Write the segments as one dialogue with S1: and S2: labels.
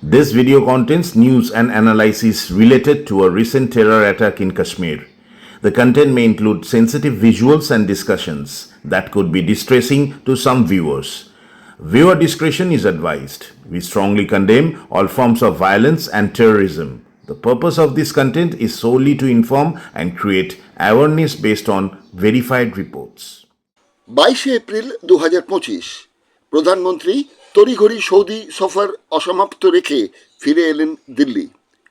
S1: This video contains news and analysis related to a recent terror attack in Kashmir. The content may include sensitive visuals and discussions that could be distressing to some viewers. Viewer discretion is advised. We strongly condemn all forms of violence and terrorism. The purpose of this content is solely to inform and create awareness based on verified reports.
S2: 22 April 2025 প্রধানমন্ত্রী তড়িঘড়ি Saudi সফর অসমাপ্ত রেখে ফিরে এলেন দিল্লি।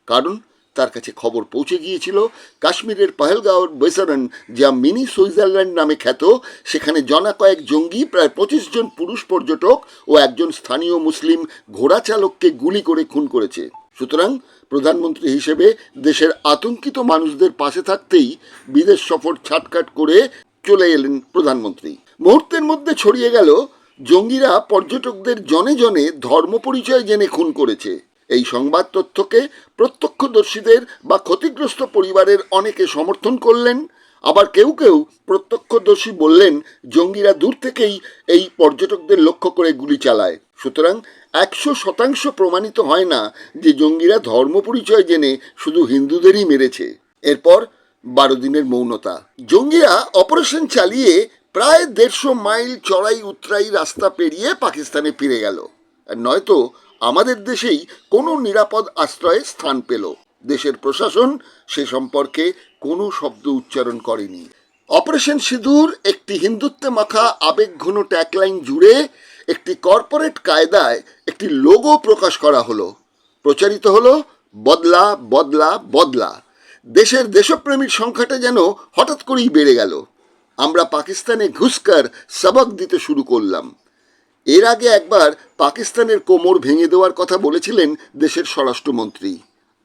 S2: কারণ তার কাছে খবর পৌঁছে গিয়েছিল কাশ্মীরের পহেলগাঁওর বৈসারন, যা মিনি সুইজারল্যান্ড নামে খ্যাত, সেখানে জনা কয়েক জঙ্গি প্রায় 25 জন পুরুষ পর্যটক ও একজন স্থানীয় মুসলিম ঘোড়া চালককে গুলি করে খুন করেছে। সুতরাং প্রধানমন্ত্রী হিসেবে দেশের আতঙ্কিত মানুষদের পাশে থাকতেই বিদেশ সফর ছাটকাট করে চলে এলেন প্রধানমন্ত্রী। মুহূর্তের মধ্যে ছড়িয়ে গেল জঙ্গিরা পর্যটকদের জনে জনে ধর্ম পরিচয় জেনে খুন করেছে। এই সংবাদ তথ্যকে প্রত্যক্ষদর্শীদের বা ক্ষতিগ্রস্ত পরিবারের অনেকে সমর্থন করলেন, আবার কেউ কেউ প্রত্যক্ষদর্শী বললেন জঙ্গিরা দূর থেকেই এই পর্যটকদের লক্ষ্য করে গুলি চালায়। সুতরাং 100% প্রমাণিত হয় না যে জঙ্গিরা ধর্ম পরিচয় জেনে শুধু হিন্দুদেরই মেরেছে। এরপর 12 দিনের মৌনতা। জঙ্গিরা অপারেশন চালিয়ে প্রায় 150 মাইল চড়াই উতরাই রাস্তা পেরিয়ে পাকিস্তানে ফিরে গেল, আর নয়তো আমাদের দেশেই কোনো নিরাপদ আশ্রয়ে স্থান পেল। দেশের প্রশাসন সে সম্পর্কে কোনো শব্দ উচ্চারণ করেনি। অপারেশন সিঁদুর একটি হিন্দুত্বে মাখা আবেগঘন ট্যাগলাইন জুড়ে একটি কর্পোরেট কায়দায় একটি লোগো প্রকাশ করা হলো। প্রচারিত হলো বদলা বদলা বদলা। দেশের দেশপ্রেমীর সংখ্যাটা যেন হঠাৎ করেই বেড়ে গেল। আমরা পাকিস্তানে ঘুষকার সবক দিতে শুরু করলাম। এর আগে একবার পাকিস্তানের কোমর ভেঙে দেওয়ার কথা বলেছিলেন দেশের স্বরাষ্ট্রমন্ত্রী,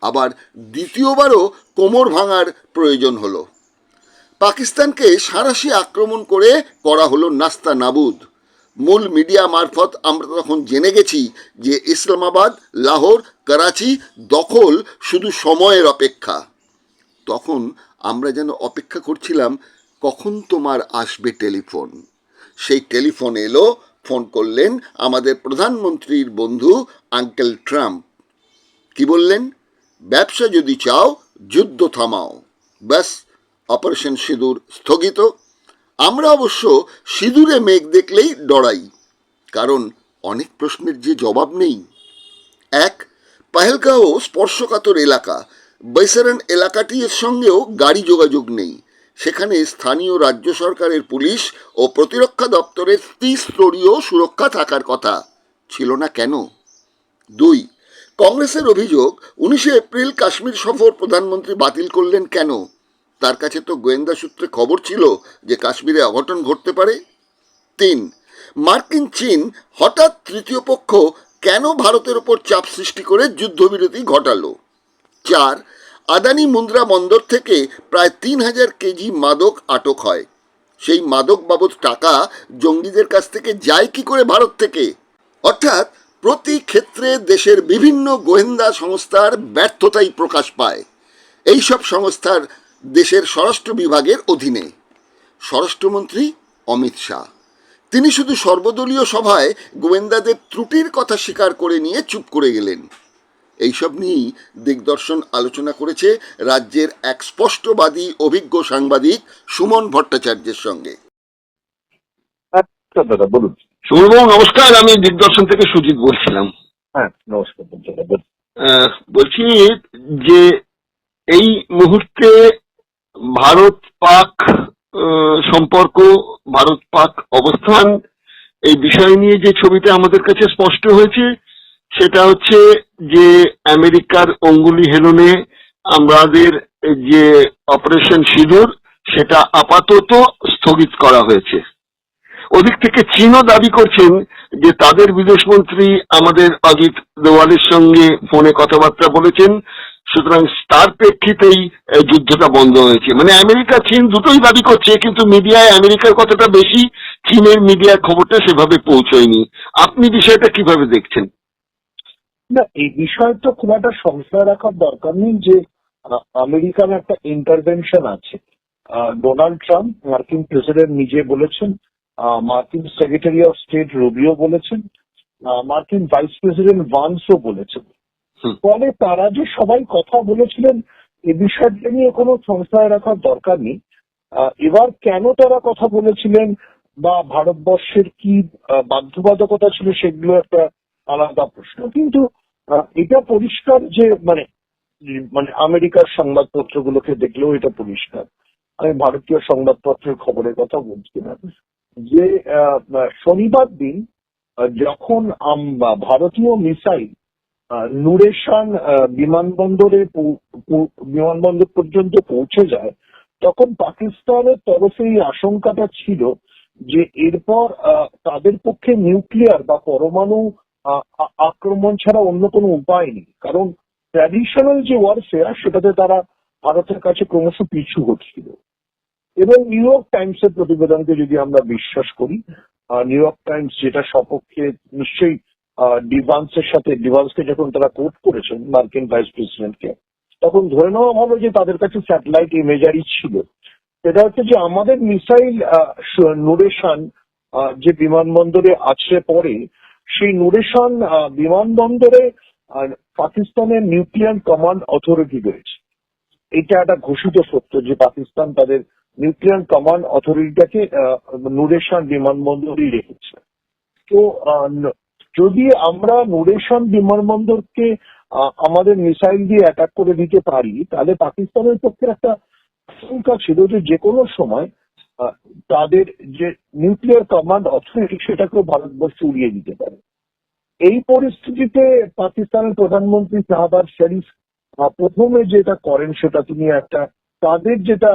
S2: আবার দ্বিতীয়বারও কোমর ভাঙার প্রয়োজন হলো। পাকিস্তানকে সাঁড়াশি আক্রমণ করে করা হলো নাস্তা নাবুদ। মূল মিডিয়া মারফত আমরা তখন জেনে গেছি যে ইসলামাবাদ, লাহোর, করাচি দখল শুধু সময়ের অপেক্ষা। তখন আমরা যেন অপেক্ষা করছিলাম কখন তোমার আসবে টেলিফোন। সেই টেলিফোন এলো, ফোন করলেন আমাদের প্রধানমন্ত্রীর বন্ধু আঙ্কেল ট্রাম্প। কি বললেন? ব্যবসা যদি চাও যুদ্ধ থামাও। ব্যাস, অপারেশন সিঁদুর স্থগিত। আমরা অবশ্য সিঁদুরে মেঘ দেখলেই ডরাই, কারণ অনেক প্রশ্নের যে জবাব নেই। এক, পহেলগাঁও স্পর্শকাতর এলাকা। বৈসারন এলাকাটির সঙ্গেও গাড়ি যোগাযোগ নেই। সেখানে স্থানীয় রাজ্য সরকারের পুলিশ ও প্রতিরক্ষা দপ্তরের ত্রিস্তরীয় সুরক্ষা থাকার কথা ছিল না কেন? 2, কংগ্রেসের অভিযোগ 19 এপ্রিল কাশ্মীর সফর প্রধানমন্ত্রী বাতিল করলেন কেন? তার কাছে তো গোয়েন্দা সূত্রে খবর ছিল যে কাশ্মীরে অঘটন ঘটতে পারে। 3, মার্কিন চীন হঠাৎ তৃতীয় পক্ষ কেন ভারতের ওপর চাপ সৃষ্টি করে যুদ্ধবিরতি ঘটালো? 4, আদানি মুন্দ্রা বন্দর থেকে প্রায় 3000 কেজি মাদক আটক হয়। সেই মাদক বাবদ টাকা জঙ্গিদের কাছ থেকে যায় কি করে ভারত থেকে? অর্থাৎ প্রতি ক্ষেত্রে দেশের বিভিন্ন গোয়েন্দা সংস্থার ব্যর্থতাই প্রকাশ পায়। এইসব সংস্থার দেশের স্বরাষ্ট্র বিভাগের অধীনে। স্বরাষ্ট্রমন্ত্রী অমিত শাহ, তিনি শুধু সর্বদলীয় সভায় গোয়েন্দাদের ত্রুটির কথা স্বীকার করে নিয়ে চুপ করে গেলেন। এইসব নিয়েই দিগদর্শন আলোচনা করেছে রাজ্যের এক স্পষ্টবাদী অভিজ্ঞ সাংবাদিক সুমন ভট্টাচার্যের সঙ্গে।
S3: দাদা বলুন।
S4: সুমনবাবু নমস্কার, আমি দিগদর্শন থেকে সুজিত বলছিলাম।
S3: হ্যাঁ নমস্কার।
S4: বলছি যে এই মুহূর্তে ভারত পাক সম্পর্ক, ভারত পাক অবস্থান, এই বিষয় নিয়ে যে ছবিটা আমাদের কাছে স্পষ্ট হয়েছে সেটা হচ্ছে যে আমেরিকার অঙ্গুলি হেলনে আমাদের যে অপারেশন সিঁদুর সেটা আপাতত স্থগিত করা হয়েছে। ওদিক থেকে চীনও দাবি করছেন যে তাদের বিদেশমন্ত্রী আমাদের অজিত দোভালের সঙ্গে ফোনে কথাবার্তা বলেছেন, সুতরাং তার প্রেক্ষিতেই যুদ্ধটা বন্ধ হয়েছে। মানে আমেরিকা চীন দুটোই দাবি করছে, কিন্তু মিডিয়ায় আমেরিকার কথাটা বেশি, চীনের মিডিয়ার খবরটা সেভাবে পৌঁছয়নি। আপনি বিষয়টা কিভাবে দেখছেন?
S3: না, এই বিষয়টা খুব একটা সংশয় রাখার দরকার নেই যে আমেরিকার একটা ইন্টারভেনশন আছে। ডোনাল্ড ট্রাম্প, মার্কিন প্রেসিডেন্ট নিজে বলেছেন, মার্কিন সেক্রেটারি অফ স্টেট রুবিও বলেছেন, মার্কিন ভাইস প্রেসিডেন্ট ভান্সও বলেছেন ফলে তারা যে সবাই কথা বলেছিলেন এ বিষয়টা নিয়ে কোনো সংশয় রাখার দরকার নেই। এবার কেন তারা কথা বলেছিলেন বা ভারতবর্ষের কি বাধ্যবাধকতা ছিল সেগুলো একটা আলাদা প্রশ্ন, কিন্তু এটা পরিষ্কার যে মানে মানে আমেরিকার সংবাদপত্রগুলোকে দেখলেও এটা পরিষ্কার, আমি ভারতীয় সংবাদপত্রের খবরের কথা বলছি না, যে শনিবার দিন যখন ভারতীয় মিসাইল নুরেশান বিমানবন্দর পর্যন্ত পৌঁছে যায়, তখন পাকিস্তানের তরফে এই আশঙ্কাটা ছিল যে এরপর তাদের পক্ষে নিউক্লিয়ার বা পরমাণু আক্রমণ ছাড়া অন্য কোনো উপায় নেই, কারণ ট্র্যাডিশনাল যে ওয়ারফেয়ার সেটাতে তারা ভারতের কাছে ক্রমশ পিছু হচ্ছিল। এবং নিউ ইয়র্ক টাইমসের প্রতিবেদনকে যদি আমরা বিশ্বাস করি, নিউ ইয়র্ক টাইমস যেটা সপক্ষে নিশ্চয়ই ডিভান্সকে যখন তারা কোট করেছেন মার্কিন ভাইস প্রেসিডেন্টকে, তখন ধরে নেওয়া ভালো যে তাদের কাছে স্যাটেলাইট ইমেজারি ছিল। সেটা হচ্ছে যে আমাদের মিসাইল নুরেশান যে বিমানবন্দরে আছড়ে পড়ে, সেই নুরেশান বিমানবন্দরে পাকিস্তানের নিউক্লিয়ার কমান্ড অথরিটি রয়েছে। এটা একটা ঘোষিত সত্য যে পাকিস্তান তাদের নিউক্লিয়ার কমান্ড অথরিটিটাকে নুরেশান বিমানবন্দরেই রেখেছে। তো যদি আমরা নুরেশান বিমানবন্দরকে আমাদের মিসাইল দিয়ে অ্যাটাক করে দিতে পারি, তাহলে পাকিস্তানের পক্ষে একটা আশঙ্কা ছিল যে কোনো সময় তাদের যে নিউক্লিয়ার কমান্ড অথরিটি সেটাকেও ভারতবর্ষ উড়িয়ে দিতে পারে। এই পরিস্থিতিতে পাকিস্তানের প্রধানমন্ত্রী শাহবাজ শরীফ প্রথমে যেটা করেন সেটা তিনি একটা তাদের যেটা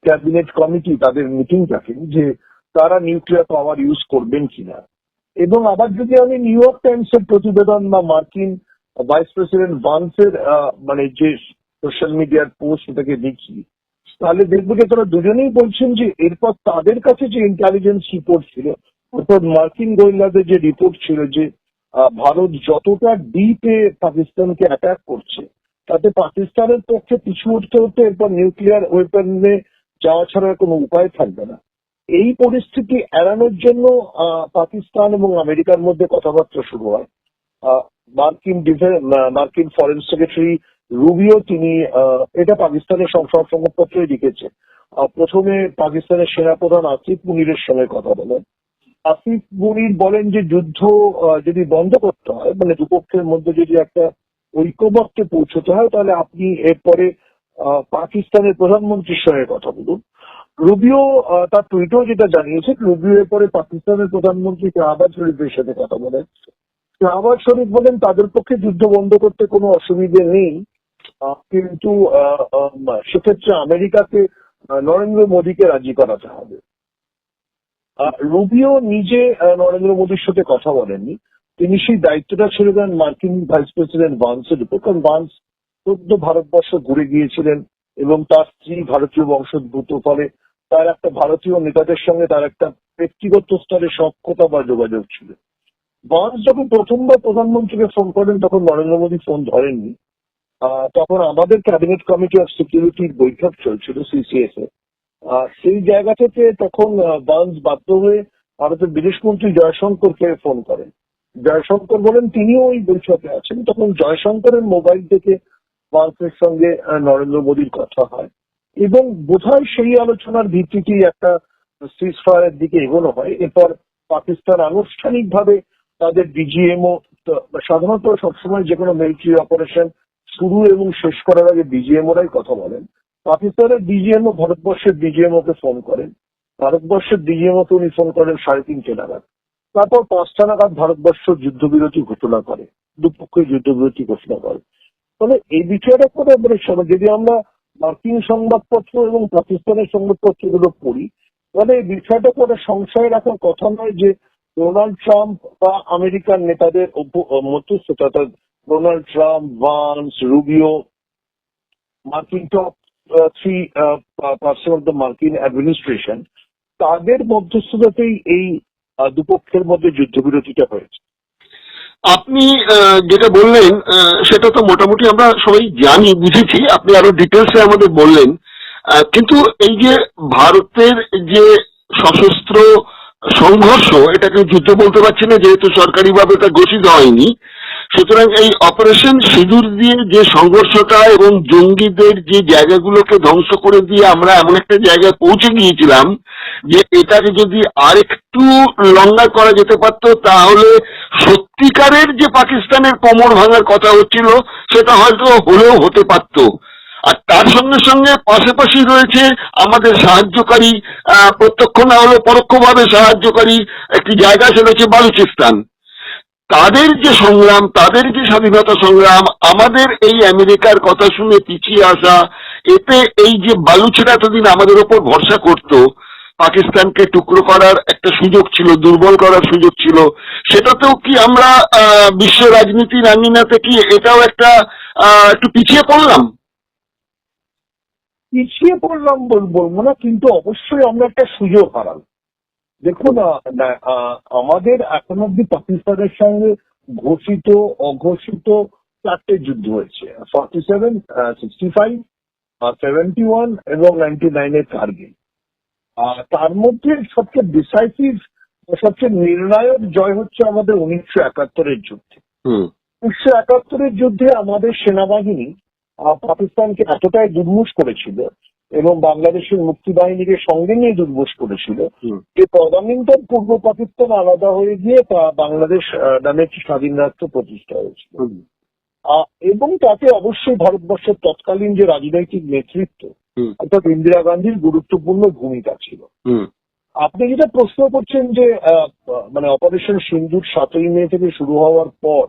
S3: ক্যাবিনেট কমিটি তাদের মিটিং রাখেন যে তারা নিউক্লিয়ার পাওয়ার ইউজ করবেন কিনা। এবং আবার যদি আমি নিউ ইয়র্ক টাইমসের প্রতিবেদন বা মার্কিন ভাইস প্রেসিডেন্ট ভান্সের মানে যে সোশ্যাল মিডিয়ার পোস্ট সেটাকে দেখি, তাহলে দেখবো যে তারা দুজনেই বলছেন যে এরপর তাদের কাছে যে ইন্টেলিজেন্স রিপোর্ট ছিল, অর্থাৎ মার্কিন গোয়েন্দাদের যে রিপোর্ট ছিল যে ভারত যতটা ডিপে পাকিস্তানকে অ্যাটাক করছে, তাতে পাকিস্তানের পক্ষে পিছু উঠতে হতে এরপর নিউক্লিয়ার ওয়েপনে যাওয়া ছাড়া কোনো উপায় থাকবে না। এই পরিস্থিতি এড়ানোর জন্য পাকিস্তান এবং আমেরিকার মধ্যে কথাবার্তা শুরু হয়। মার্কিন ফরেন সেক্রেটারি রুবিও তিনি এটা পাকিস্তানের সংবাদপত্রে লিখেছে, প্রথমে পাকিস্তানের সেনাপ্রধান আসিফ মুনিরের সঙ্গে কথা বলেন। আসিফ মুনির বলেন যে যুদ্ধ যদি বন্ধ করতে হয়, মানে দুপক্ষের মধ্যে যদি একটা ঐক্যমত্যে পৌঁছতে হয়, তাহলে আপনি এরপরে পাকিস্তানের প্রধানমন্ত্রীর সঙ্গে কথা বলুন। রুবিও তার টুইটেও যেটা জানিয়েছে, রুবিও এরপরে পাকিস্তানের প্রধানমন্ত্রী শাহবাজ শরীফের সাথে কথা বলেন। শাহবাজ শরীফ বলেন তাদের পক্ষে যুদ্ধ বন্ধ করতে কোনো অসুবিধে নেই, কিন্তু সেক্ষেত্রে আমেরিকাকে নরেন্দ্র মোদীকে রাজি করাতে হবে। রুবিও নিজে নরেন্দ্র মোদীর সাথে কথা বলেননি, তিনি সেই দায়িত্বটা ছেড়ে দেন মার্কিন ভাইস প্রেসিডেন্ট ভান্সের উপর, কারণ ভান্স সদ্য ভারতবর্ষ ঘুরে গিয়েছিলেন এবং তার স্ত্রী ভারতীয় বংশোদ্ভূত, ফলে তার একটা ভারতীয় নেতাদের সঙ্গে তার একটা ব্যক্তিগত স্তরে সখ্যতা বা যোগাযোগ ছিল। ভান্স যখন প্রথমবার প্রধানমন্ত্রীকে ফোন করেন তখন নরেন্দ্র মোদী ফোন ধরেননি, তখন আমাদের ক্যাবিনেট কমিটি অফ সিকিউরিটির বৈঠক চলছিল সিসিএস এ। সেই জায়গা থেকে তখন ভান্স বাধ্য হয়ে ভারতের বিদেশমন্ত্রী জয়শঙ্করকে ফোন করেন। জয়শঙ্কর বলেন তিনিও ওই বৈঠকে আছেন। তখন জয়শঙ্করের মোবাইল থেকে ভান্সের সঙ্গে নরেন্দ্র মোদীর কথা হয় এবং বোধহয় সেই আলোচনার ভিত্তিতেই একটা সিজ ফায়ারের দিকে এগোনো হয়। এরপর পাকিস্তান আনুষ্ঠানিকভাবে তাদের ডিজিএমও, সাধারণত সবসময় যে কোনো মিলিটারি অপারেশন শুরু এবং শেষ করার আগে ডিজিএমওরাই কথা বলেন। পাকিস্তানের ডিজিএমও ভারতবর্ষের ডিজিএমওকে ফোন করেন, ভারতবর্ষের ডিজিএমওকে উনি ফোন করেন 3:30 নাগাদ। তারপর 5টা নাগাদ ভারতবর্ষ যুদ্ধবিরতি ঘোষণা করে, দুপক্ষই যুদ্ধবিরতি ঘোষণা করে। ফলে এই বিষয়টা করে যদি আমরা মার্কিন সংবাদপত্র এবং পাকিস্তানের সংবাদপত্রগুলো পড়ি, তাহলে এই বিষয়টা করে সংশয় রাখার কথা নয় যে ডোনাল্ড ট্রাম্প বা আমেরিকান নেতাদের মধ্যস্থতা, ডোনাল্ড ট্রাম্প, ভান্স, রুবিও, মার্কিন টপ 3 পার্সন অফ দ্য মার্কিন অ্যাডমিনিস্ট্রেশন, তাদের মধ্যস্থতাতেই এই দুপক্ষের মধ্যে যুদ্ধবিরতিটা হয়েছে।
S4: আপনি যেটা বললেন সেটা তো মোটামুটি আমরা সবাই জানি, বুঝেছি, আপনি আরো ডিটেলসে আমাদের বললেন। কিন্তু এই যে ভারতের যে সশস্ত্র সংঘর্ষ, এটাকে যুদ্ধ বলতে পারছি না যেহেতু সরকারিভাবে এটা ঘোষিত হয়নি, সুতরাং এই অপারেশন সিঁদুর দিয়ে যে সংঘর্ষটা এবং জঙ্গিদের যে জায়গাগুলোকে ধ্বংস করে দিয়ে আমরা এমন একটা জায়গায় পৌঁছে গিয়েছিলাম যে এটাকে যদি আরেকটু লঙ্ঘা করা যেতে পারতো, তাহলে সত্যিকারের যে পাকিস্তানের কোমর ভাঙার কথা হচ্ছিল সেটা হয়তো হলেও হতে পারতো। আর তার সঙ্গে সঙ্গে পাশাপাশি রয়েছে আমাদের সাহায্যকারী, প্রত্যক্ষ না হলেও পরোক্ষভাবে সাহায্যকারী একটি জায়গা, সেটা হচ্ছে বালুচিস্তান। তাদের যে সংগ্রাম, তাদের যে স্বাধীনতা সংগ্রাম, আমাদের এই আমেরিকার কথা শুনে পিছিয়ে আসা, এতে এই যে বালুচরা এতদিন আমাদের ওপর ভরসা করত, পাকিস্তানকে টুকরো করার একটা সুযোগ ছিল, দুর্বল করার সুযোগ ছিল, সেটাতেও কি আমরা বিশ্ব রাজনীতির আঙিনাতে কি এটাও একটা একটু পিছিয়ে পড়লাম?
S3: পিছিয়ে পড়লাম বলবো না, কিন্তু অবশ্যই আমরা একটা সুযোগ হারালাম। দেখুন, আমাদের এখন অব্দি পাকিস্তানের সঙ্গে ঘোষিত অঘোষিত 4টে যুদ্ধ হয়েছে: 47, 65, 71 এবং 99-এর কার্গিল। তার মধ্যে সবচেয়ে ডিসাইসিভ, সবচেয়ে নির্ণায়ক জয় হচ্ছে আমাদের 1971-এর যুদ্ধে। 1971-এর যুদ্ধে আমাদের সেনাবাহিনী পাকিস্তানকে এতটাই দুর্মুষ করেছিল এবং বাংলাদেশের মুক্তি বাহিনীকে সঙ্গে নিয়ে দুর্মুষ করেছিল যে তদানীন্তন পূর্ব পাকিস্তান আলাদা হয়ে গিয়ে বাংলাদেশ নামে একটি স্বাধীন রাষ্ট্র প্রতিষ্ঠা হয়েছিল। এবং তাতে অবশ্যই ভারতবর্ষের তৎকালীন যে রাজনৈতিক নেতৃত্ব, অর্থাৎ ইন্দিরা গান্ধীর গুরুত্বপূর্ণ ভূমিকা ছিল। আপনি যেটা প্রশ্ন করছেন যে মানে অপারেশন সিন্দুর 7ই মে থেকে শুরু হওয়ার পর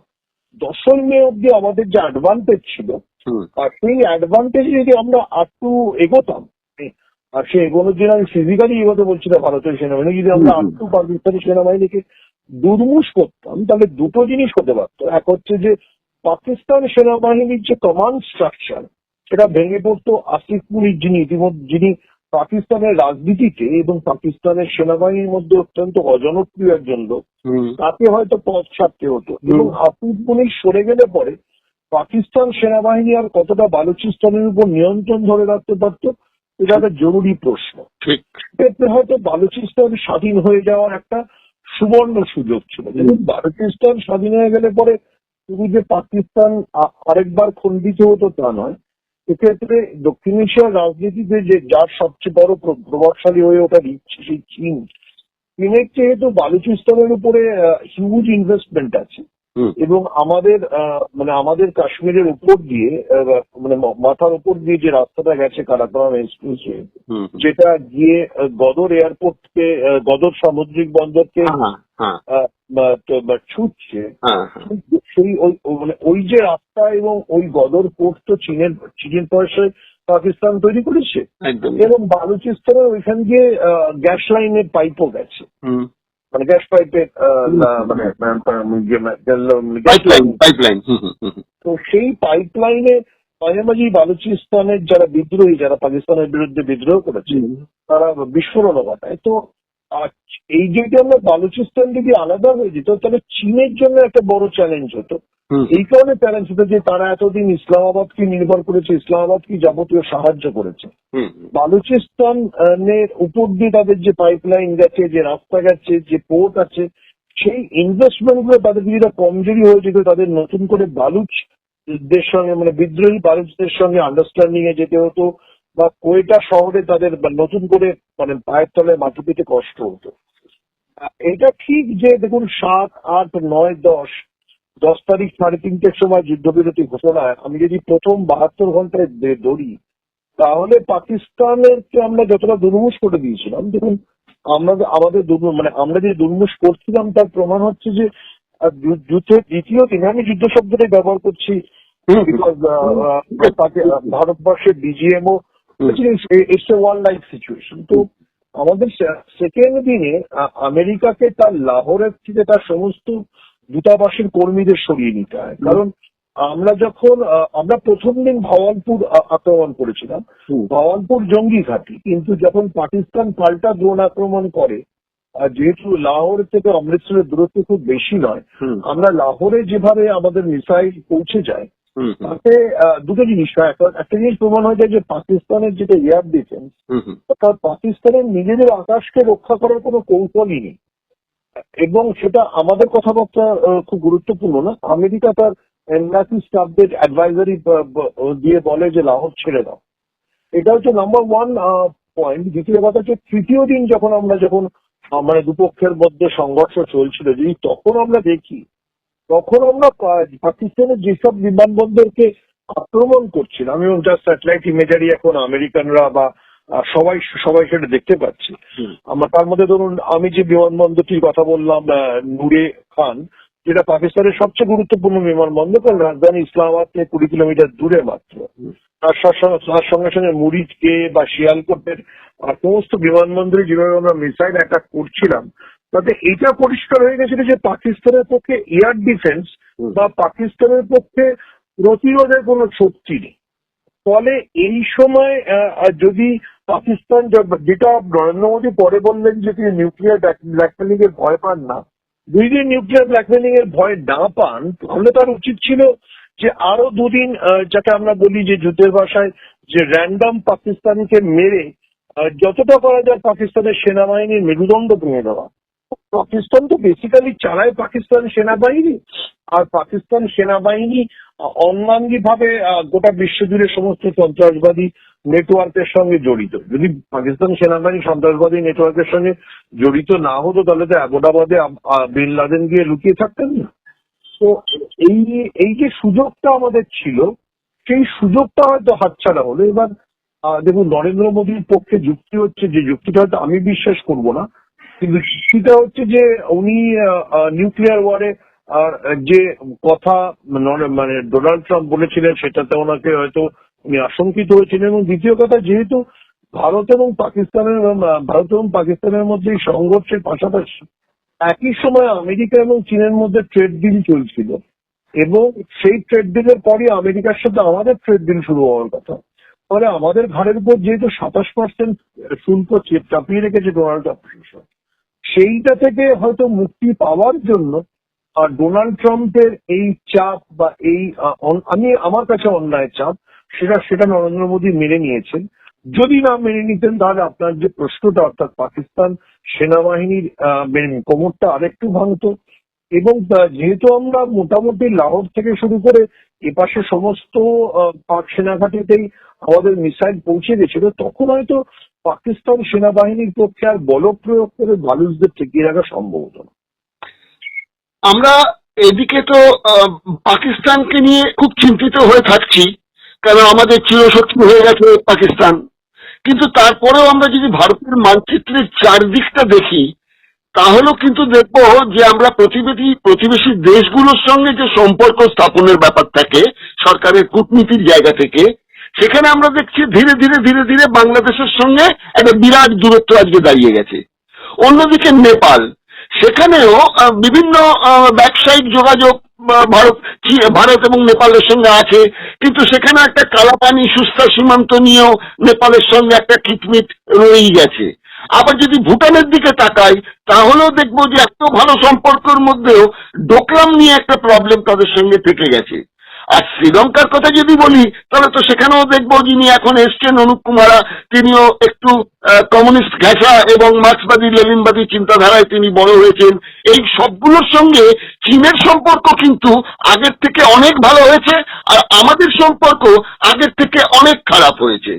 S3: 10ই মে অব্দি আমাদের যে অ্যাডভান্টেজ ছিল, আর সেই অ্যাডভান্টেজ যদি আমরা আরটু এগোতাম, আর সে এগোনোর জন্য আমি ফিজিক্যালি এগোতে বলছি না, ভারতের সেনাবাহিনী যদি আমরা আরটু পাকিস্তানি সেনাবাহিনীকে দুর্মুষ করতাম, তাহলে দুটো জিনিস হতে পারতো। এক হচ্ছে যে পাকিস্তান সেনাবাহিনীর যে কমান্ড স্ট্রাকচার, সেটা ভেঙে পড়তো আসিফ মুনির, যিনি পাকিস্তানের রাজনীতিতে এবং পাকিস্তানের সেনাবাহিনীর মধ্যে অত্যন্ত অজনপ্রিয় একজন লোক, তাকে হয়তো পথ ছাড়তে হতো। এবং আসিফ মুনির সরে গেলে পরে পাকিস্তান সেনাবাহিনী আর কতটা বালুচিস্তানের উপর নিয়ন্ত্রণ ধরে রাখতে পারত, এটা একটা জরুরি প্রশ্ন। এতে হয়তো বালুচিস্তান স্বাধীন হয়ে যাওয়ার একটা সুবর্ণ সুযোগ ছিল। কিন্তু বালুচিস্তান স্বাধীন হয়ে গেলে পরে শুধু যে পাকিস্তান আরেকবার খণ্ডিত হতো তা নয়, এক্ষেত্রে দক্ষিণ এশিয়ার রাজনীতিতে যে যার সবচেয়ে বড় প্রভাবশালী হয়ে ওঠার ইচ্ছে, সেই চীনের যেহেতু বালুচিস্তানের উপরে হিউজ ইনভেস্টমেন্ট আছে এবং আমাদের কাশ্মীরের উপর দিয়ে মানে মাথার উপর দিয়ে যে রাস্তাটা গেছে কারাকোরাম এক্সপ্রেসওয়ে, যেটা গিয়ে গদর এয়ারপোর্টকে, গদর সামুদ্রিক বন্দরকে ছুটছে, সেই মানে ওই যে রাস্তা এবং ওই গদর পোর্ট তো চীনের পয়সায় পাকিস্তান তৈরি করেছে। এবং বালুচিস্তানের ওইখান দিয়ে গ্যাস লাইনের পাইপও গেছে, মানে গ্যাস পাইপের
S4: পাইপলাইন।
S3: তো সেই পাইপলাইনে মাঝামাঝি বালুচিস্তানের যারা বিদ্রোহী, যারা পাকিস্তানের বিরুদ্ধে বিদ্রোহ করেছে, তারা বিস্ফোরণ ঘটায়। তো এই যে আমরা বালুচিস্তান যদি আলাদা হয়ে যেত, তাহলে চীনের জন্য একটা বড় চ্যালেঞ্জ হতো। এই কারণে চ্যালেঞ্জ হতো যে তারা এতদিন ইসলামাবাদকে নির্ভর করেছে, ইসলামাবাদকে যাবতীয় সাহায্য করেছে। বালুচিস্তানের উপর দিয়ে তাদের যে পাইপলাইন গেছে, যে রাস্তা গেছে, যে পোর্ট আছে, সেই ইনভেস্টমেন্ট গুলো তাদের কিছুটা কমজোরি হয়ে যেত। তাদের নতুন করে বালুচদের সঙ্গে, মানে বিদ্রোহী বালুচদের সঙ্গে আন্ডারস্ট্যান্ডিং এ যেতে হতো, বা কোয়েটা শহরে তাদের নতুন করে মানে পায়ের তলে মাটি পেতে কষ্ট হতো। এটা ঠিক যে দেখুন 7, 8, 9, 10 তারিখ 3:30-র সময় যুদ্ধবিরতি ঘোষণায় আমি যদি প্রথম 72 ঘন্টায় দৌড়ি, তাহলে পাকিস্তানেরকে আমরা যতটা দুর্মুষ করে দিয়েছিলাম, দেখুন আমরা যে দুর্মুষ করছিলাম তার প্রমাণ হচ্ছে যে যুদ্ধের দ্বিতীয় দিনে, আমি যুদ্ধ শব্দটাই ব্যবহার করছি বিকজ ভারতবর্ষের বিজিএমও it's a war life situation. তো আমাদের সেকেন্ড দিনে আমেরিকাকে তার লাহোরের থেকে তার সমস্ত দূতাবাসের কর্মীদের সরিয়ে নিতে হয়। কারণ আমরা প্রথম দিন ভাওয়ালপুর আক্রমণ করেছিলাম, ভাওয়ালপুর জঙ্গি ঘাঁটি, কিন্তু যখন পাকিস্তান পাল্টা ড্রোন আক্রমণ করে, যেহেতু লাহোর থেকে অমৃতসরের দূরত্ব খুব বেশি নয়, আমরা লাহোরে যেভাবে আমাদের মিসাইল পৌঁছে যায়, তাতে দুটো জিনিস হয়। একটা জিনিস প্রমাণ হয়ে যায় যে পাকিস্তানের যেটা এয়ার ডিফেন্স, অর্থাৎ পাকিস্তানের নিজেদের আকাশকে রক্ষা করার কোনো কৌশলই নেই। এবং সেটা আমাদের কথাবার্তা খুব গুরুত্বপূর্ণ না, আমেরিকা তার এমবাসি স্টাফদের অ্যাডভাইজারি দিয়ে বলে যে লাহোর ছেড়ে দাও। এটা হচ্ছে নাম্বার ওয়ান পয়েন্ট। দ্বিতীয় কথা হচ্ছে তৃতীয় দিন যখন মানে দুপক্ষের মধ্যে সংঘর্ষ চলছিল, যদি তখন আমরা দেখি, তখন আমরা পাকিস্তানের যেসব বিমানবন্দরকে আক্রমণ করছিল, আমি জাস্ট স্যাটেলাইট ইমেজারি এখন আমেরিকানরা বা সবাই সেটা দেখতে পাচ্ছি। তার মধ্যে ধরুন আমি যে বিমানবন্দরটির কথা বললাম, নূরে খান, যেটা পাকিস্তানের সবচেয়ে গুরুত্বপূর্ণ বিমানবন্দর, কারণ রাজধানী ইসলামাবাদ থেকে 20 কিলোমিটার দূরে মাত্র। তার সঙ্গে সঙ্গে মুরিদকে বা শিয়ালকোটের সমস্ত বিমানবন্দরে যেভাবে আমরা মিসাইল অ্যাটাক করছিলাম, তাতে এটা পরিষ্কার হয়ে গেছিল যে পাকিস্তানের পক্ষে এয়ার ডিফেন্স বা পাকিস্তানের পক্ষে প্রতিরোধের কোনো শক্তি নেই। ফলে এই সময় যদি পাকিস্তান, যেটা নরেন্দ্র মোদী পরে বললেন যে তিনি নিউক্লিয়ার ব্ল্যাকমেলিং এর ভয় পান না, যদি নিউক্লিয়ার ব্ল্যাকমেলিং এর ভয় না পান, তাহলে তার উচিত ছিল যে আরো দুদিন, যাকে আমরা বলি যে যুদ্ধের ভাষায় যে র্যান্ডম পাকিস্তানকে মেরে যতটা করা যায় পাকিস্তানের সেনাবাহিনীর মেরুদণ্ড ভেঙে দেওয়া। পাকিস্তান তো বেসিক্যালি চালায় পাকিস্তান সেনাবাহিনী, আর পাকিস্তান সেনাবাহিনী অঙ্গাঙ্গি ভাবে গোটা বিশ্বজুড়ে সমস্ত সন্ত্রাসবাদী নেটওয়ার্কের সঙ্গে জড়িত। যদি পাকিস্তান সেনাবাহিনী সন্ত্রাসবাদী নেটওয়ার্কের সঙ্গে জড়িত না হতো, তাহলে তো অ্যাবোটাবাদে বিন লাদেন গিয়ে লুকিয়ে থাকতেন না। তো এই যে সুযোগটা আমাদের ছিল, সেই সুযোগটা হয়তো হাতছাড়া হলো। এবার দেখুন, নরেন্দ্র মোদীর পক্ষে যুক্তি হচ্ছে, যে যুক্তিটা হয়তো আমি বিশ্বাস করব না, কিন্তু যুক্তিটা হচ্ছে যে উনি নিউক্লিয়ার ওয়ারে যে কথা মানে ডোনাল্ড ট্রাম্প বলেছিলেন, সেটাতে ওনাকে হয়তো উনি আশঙ্কিত হয়েছিলেন। এবং দ্বিতীয় কথা, যেহেতু ভারত এবং পাকিস্তানের মধ্যে এই সংঘর্ষের পাশাপাশি একই সময় আমেরিকা এবং চীনের মধ্যে ট্রেড ডিল চলছিল, এবং সেই ট্রেড ডিলের পরই আমেরিকার সাথে আমাদের ট্রেড ডিল শুরু হওয়ার কথা। ফলে আমাদের ঘাড়ের উপর যেহেতু 27% শুল্ক চাপিয়ে রেখেছে ডোনাল্ড ট্রাম্প, সেইটা থেকে হয়তো মুক্তি পাওয়ার জন্য ডোনাল্ড ট্রাম্পের এই চাপ বা এই আমার কাছে অন্যায় চাপ, সেটা নরেন্দ্র মোদী মেনে নিয়েছেন। যদি না মেনে নিতেন, তাহলে আপনার যে প্রশ্নটা, অর্থাৎ পাকিস্তান সেনাবাহিনীর কোমরটা আরেকটু ভাঙত। এবং যেহেতু আমরা মোটামুটি লাহোর থেকে শুরু করে এপাশে সমস্ত পাক সেনাঘাটিতেই আমাদের মিসাইল পৌঁছে গেছিল, তখন হয়তো পাকিস্তান সেনাবাহিনীর পক্ষে আর বল প্রয়োগ করে বালুচদের ঠেকিয়ে রাখা সম্ভব হতো না।
S4: আমরা এদিকে তো পাকিস্তানকে নিয়ে খুব চিন্তিত হয়ে থাকছি, কারণ আমাদের চিরশত্রু হয়ে গেছে পাকিস্তান। কিন্তু তারপরেও আমরা যদি ভারতের মানচিত্রের চারদিকটা দেখি, তাহলেও কিন্তু দেখবো যে আমরা প্রতিবেশী দেশগুলোর সঙ্গে যে সম্পর্ক স্থাপনের ব্যাপার থাকে সরকারের কূটনীতির জায়গা থেকে, সেখানে আমরা দেখছি ধীরে ধীরে বাংলাদেশের সঙ্গে একটা বিরাট দূরত্ব আজকে দাঁড়িয়ে গেছে। অন্যদিকে নেপাল, সেখানেও বিভিন্ন ব্যবসায়িক যোগাযোগ ভারত এবং নেপালের সঙ্গে আছে, কিন্তু সেখানে একটা কালাপানি সুস্তা সীমান্ত নিয়েও নেপালের সঙ্গে একটা খিটমিট রয়েই গেছে। আবার যদি ভুটানের দিকে তাকাই, তাহলেও দেখবো যে এত ভালো সম্পর্কের মধ্যেও ডোকলাম নিয়ে একটা প্রবলেম তাদের সঙ্গে থেকে গেছে। আর শ্রীলঙ্কার কথা যদি বলি, তাহলে তো সেখানেও দেখবো যিনি এখন এসছেন অনুপ কুমারা, তিনিও একটু কমিউনিস্ট ঘেঁষা এবং মার্ক্সবাদী লেনিনবাদী চিন্তাধারায় তিনি বড় হয়েছেন। এই সবগুলোর সঙ্গে চীনের সম্পর্ক কিন্তু আগের থেকে অনেক ভালো হয়েছে, আর আমাদের সম্পর্ক আগের থেকে অনেক খারাপ হয়েছে।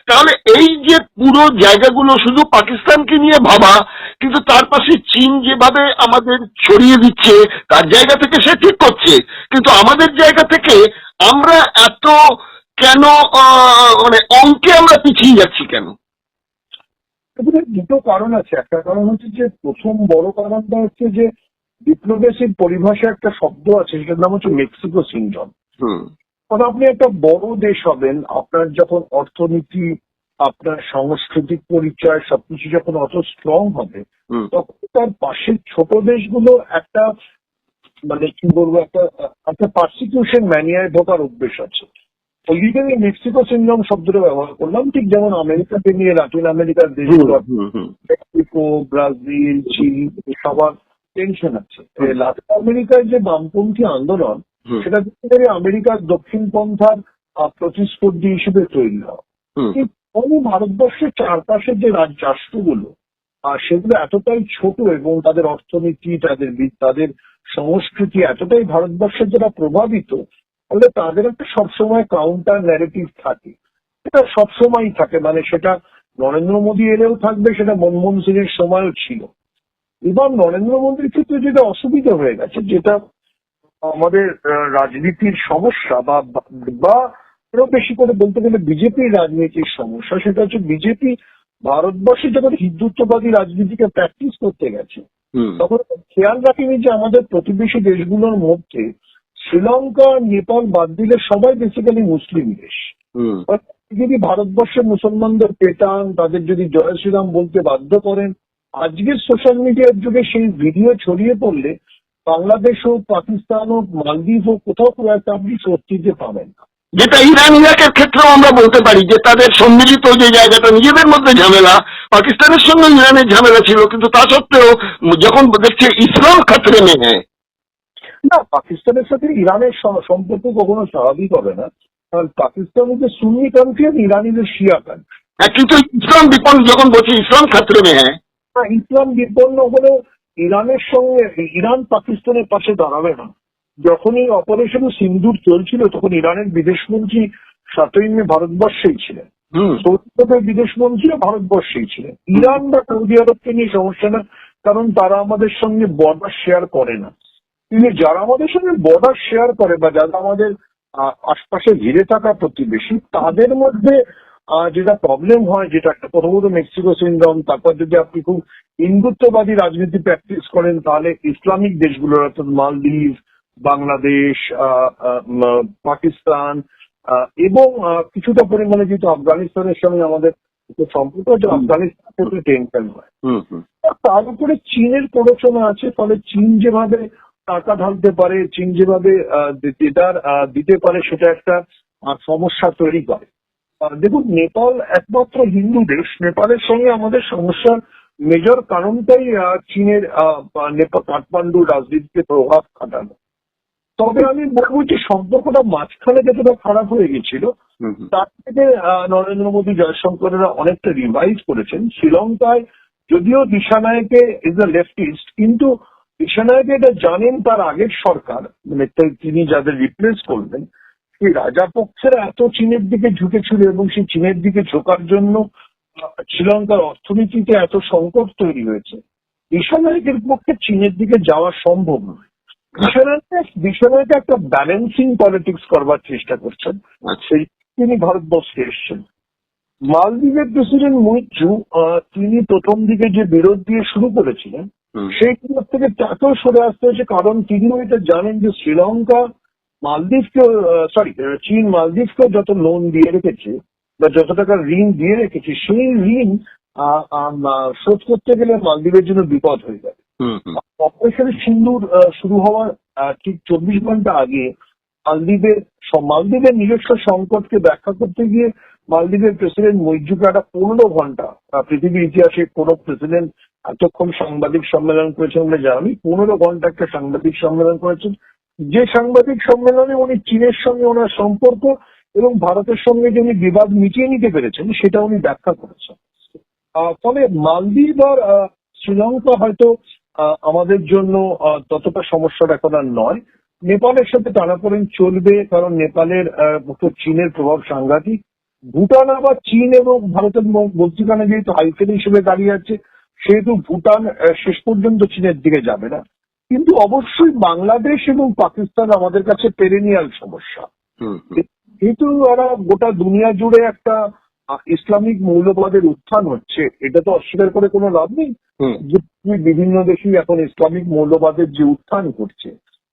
S4: তাহলে এই যে পুরো জায়গাগুলো শুধু পাকিস্তানকে নিয়ে ভাবা, কিন্তু তার পাশে চীন যেভাবে আমাদের ছড়িয়ে দিচ্ছে, তার জায়গা থেকে সে ঠিক করছে, কিন্তু আমাদের জায়গা থেকে আমরা এত কেন মানে অঙ্কে আমরা পিছিয়ে যাচ্ছি কেন?
S3: দুটো কারণ আছে। একটা কারণ হচ্ছে যে, প্রথম বড় কারণটা হচ্ছে যে ডিপ্লোমেসির পরিভাষায় একটা শব্দ আছে, সেটার নাম হচ্ছে মেক্সিকো সিনড্রোম। কারণ আপনি একটা বড় দেশ হবেন, আপনার যখন অর্থনীতি, আপনার সাংস্কৃতিক পরিচয় সবকিছু যখন অত স্ট্রং হবে, তখন তার পাশের ছোট দেশগুলো একটা মানে কি বলবো, একটা পারসিকিউশন ম্যানিয়ায় ঢোকার অভ্যেস আছে। ওই দিকে আমি মেক্সিকো সিনড্রোম শব্দটা ব্যবহার করলাম, ঠিক যেমন আমেরিকাকে নিয়ে লাতিন আমেরিকার দেশগুলো, মেক্সিকো, ব্রাজিল, চিলি, সবার টেনশন আছে। লাতিন আমেরিকার যে বামপন্থী আন্দোলন, সেটা থেকে আমেরিকার দক্ষিণ পন্থার প্রতিস্পর্ধী হিসেবে তৈরি হয়। ভারতবর্ষের চারপাশের যে রাষ্ট্রগুলো, সেগুলো এতটাই ছোট এবং তাদের অর্থনীতি, তাদের সংস্কৃতি এতটাই ভারতবর্ষের যারা প্রভাবিত, ফলে তাদের একটা সবসময় কাউন্টার ন্যারেটিভ থাকে। সেটা সবসময়ই থাকে, মানে সেটা নরেন্দ্র মোদী এলেও থাকবে, সেটা মনমোহন সিং এর সময়ও ছিল। এবার নরেন্দ্র মোদীর ক্ষেত্রে যেটা অসুবিধা হয়ে গেছে, যেটা আমাদের রাজনীতির সমস্যা বা বা আরো বেশি করে বলতে গেলে বিজেপির রাজনীতির সমস্যা, সেটা হচ্ছে বিজেপি ভারতবর্ষে যখন হিন্দুত্ববাদী রাজনীতিকে প্র্যাকটিস করতে গেছে, তখন খেয়াল রাখেনি যে আমাদের প্রতিবেশী দেশগুলোর মধ্যে শ্রীলঙ্কা, নেপাল বাদ দিলে সবাই বেসিক্যালি মুসলিম দেশ। যদি ভারতবর্ষের মুসলমানদের পেটান, তাদের যদি জয় শ্রীরাম বলতে বাধ্য করেন, আজকের সোশ্যাল মিডিয়ার যুগে সেই ভিডিও ছড়িয়ে পড়লে বাংলাদেশ হোক, পাকিস্তান হোক, মালদ্বীপ হোক, কোথাও কোনো একটা আপনি স্বস্তিতে পাবেন না।
S4: যেটা ইরান ইরাকের ক্ষেত্রেও আমরা বলতে পারি যে তাদের সম্মিলিত যে জায়গাটা, নিজেদের মধ্যে ঝামেলা, পাকিস্তানের সঙ্গে ইরানের ঝামেলা ছিল, কিন্তু তা সত্ত্বেও যখন দেখছে ইসলাম খাতরে নেই,
S3: না, পাকিস্তানের সাথে ইরানের সম্পর্ক কখনো স্বাভাবিক হবে না, কারণ পাকিস্তান হচ্ছে সুন্নি কান্ট্রি আর ইরান ইজ শিয়া কান্ট্রি।
S4: কিন্তু ইসলাম বিপন্ন যখন বলছি ইসলাম খাতরে নেই,
S3: ইসলাম বিপন্ন হলে ইরানের সঙ্গে ইরান পাকিস্তানের পাশে দাঁড়াবে না। যখনই অপারেশন সিন্দুর চলছিল তখন ইরানের বিদেশমন্ত্রী 7ই মে ভারতবর্ষেই ছিলেন, সৌদি আরবের বিদেশমন্ত্রীও ভারতবর্ষেই ছিলেন। ইরান বা সৌদি আরবকে নিয়ে সমস্যা না, কারণ তারা আমাদের সঙ্গে বর্ডার শেয়ার করে না। কিন্তু যারা আমাদের সঙ্গে বর্ডার শেয়ার করে বা যারা আমাদের আশপাশে ঘিরে থাকা প্রতিবেশী, তাদের মধ্যে যেটা প্রবলেম হয়, যেটা একটা প্রথমত মেক্সিকো সিন্ড্রোম, তারপর যদি আপনি খুব হিন্দুত্ববাদী রাজনীতি প্র্যাকটিস করেন তাহলে ইসলামিক দেশগুলোর অর্থাৎ মালদ্বীপ, বাংলাদেশ, পাকিস্তান এবং কিছুটা পরিমাণে যেহেতু আফগানিস্তানের সঙ্গে আমাদের সম্পর্ক আছে, আফগানিস্তানের টেনশন হয়। তার উপরে চীনের প্ররোচনা আছে, ফলে চীন যেভাবে টাকা ঢালতে পারে, চীন যেভাবে দিতে পারে, সেটা একটা সমস্যা তৈরি করে। দেখুন, নেপাল একমাত্র হিন্দু দেশ, নেপালের সঙ্গে আমাদের সমস্যার মেজর কারণটাই চীনের কাঠমান্ডু রাজনীতিতে প্রভাব খাটানো। তবে আমি বলবো যে সম্পর্কটা মাঝখানে যতটা খারাপ হয়ে গেছিল, তার থেকে নরেন্দ্র মোদী, জয়শঙ্করেরা অনেকটা রিভাইভ করেছেন। শ্রীলঙ্কায় যদিও দিশানায়কে ইজ আ লেফটিস্ট, কিন্তু দিশানায়কে এটা জানেন তার আগের সরকার, মানে তিনি যাদের রিপ্লেস করবেন, সেই রাজাপক্ষেরা এত চীনের দিকে ঝুঁকেছিল এবং সেই চীনের দিকে ঝোঁকার জন্য শ্রীলঙ্কার অর্থনীতিতে এত সংকট তৈরি হয়েছে। দিশানায়কের পক্ষে চীনের দিকে যাওয়া সম্ভব নয়। দিশানায়কে একটা ব্যালেন্সিং পলিটিক্স করবার চেষ্টা করছেন, সেই তিনি ভারতবর্ষে এসছেন। মালদ্বীপের প্রেসিডেন্ট মুইজ্জু, তিনি প্রথম দিকে যে বিরোধ দিয়ে শুরু করেছিলেন, সেই থেকে তাকেও সরে আসতে হয়েছে, কারণ তিনিও এটা জানেন যে শ্রীলঙ্কা মালদ্বীপকে চীন মালদ্বীপকে যত লোন দিয়ে রেখেছে বা যত টাকা ঋণ দিয়ে রেখেছে, সেই ঋণ শোধ করতে গেলে মালদ্বীপের জন্য বিপদ হয়ে যাবে। অপারেশন সিন্দুর শুরু হওয়ার ঠিক 24 ঘন্টা আগে মালদ্বীপের নিজস্ব সংকটকে ব্যাখ্যা করতে গিয়ে মালদ্বীপের প্রেসিডেন্ট মুইজ্জুকে একটা 15 ঘন্টা, পৃথিবীর ইতিহাসে কোনো প্রেসিডেন্ট এতক্ষণ সাংবাদিক সম্মেলন করেছেন বলে জানি, 15 ঘন্টা একটা সাংবাদিক সম্মেলন করেছেন, যে সাংবাদিক সম্মেলনে উনি চীনের সঙ্গে ওনার সম্পর্ক এবং ভারতের সঙ্গে যে উনি বিবাদ মিটিয়ে নিতে পেরেছেন সেটা উনি ব্যাখ্যা করেছেন। ফলে মালদ্বীপ আর শ্রীলঙ্কা হয়তো আমাদের জন্য ততটা সমস্যার এখন আর নয়। নেপালের সাথে টানাপোড়েন চলবে, কারণ নেপালের উপর চীনের প্রভাব সাংঘাতিক। ভুটান আবার চীন এবং ভারতের মধ্যখানে যেহেতু হাইফেন হিসেবে দাঁড়িয়ে আছে, সেহেতু ভুটান শেষ পর্যন্ত চীনের দিকে যাবে না। কিন্তু অবশ্যই বাংলাদেশ এবং পাকিস্তান আমাদের কাছে পেরেনিয়াল সমস্যা, যেহেতু ওরা গোটা দুনিয়া জুড়ে একটা ইসলামিক মৌলবাদের উত্থান হচ্ছে, এটা তো অস্বীকার করে কোনো লাভ নেই যে বিভিন্ন দেশেই এখন ইসলামিক মৌলবাদের যে উত্থান ঘটছে,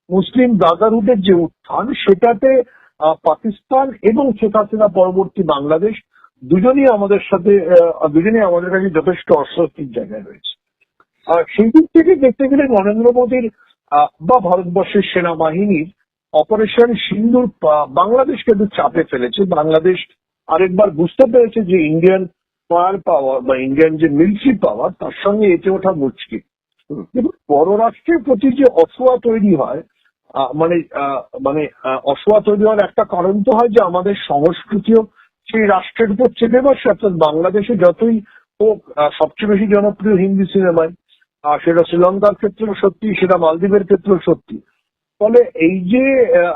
S3: মুসলিম ব্রাদারহুডের যে উত্থান, সেটাতে পাকিস্তান এবং শেখ হাসিনা পরবর্তী বাংলাদেশ দুজনেই আমাদের কাছে যথেষ্ট অস্বস্তির জায়গায় রয়েছে। আর সেই দিক থেকে দেখতে গেলে নরেন্দ্র মোদীর বা ভারতবর্ষের সেনাবাহিনীর অপারেশন সিন্দুর বাংলাদেশকে একটু চাপে ফেলেছে। বাংলাদেশ আরেকবার বুঝতে পেরেছে যে ইন্ডিয়ান ফায়ার পাওয়ার বা ইন্ডিয়ান যে মিলিটারি পাওয়ার, তার সঙ্গে এতে ওঠা মুশকিল। কিন্তু পররাষ্ট্রের প্রতি যে অসূয়া তৈরি হয়, অসূয়া তৈরি হওয়ার একটা কারণ তো হয় যে আমাদের সংস্কৃতিও সেই রাষ্ট্রের উপর চেপে বসে। অর্থাৎ বাংলাদেশে যতই ও সবচেয়ে বেশি জনপ্রিয় হিন্দি সিনেমায়, সেটা শ্রীলঙ্কার ক্ষেত্রেও সত্যি, সেটা মালদ্বীপের ক্ষেত্রেও সত্যি। ফলে এই যে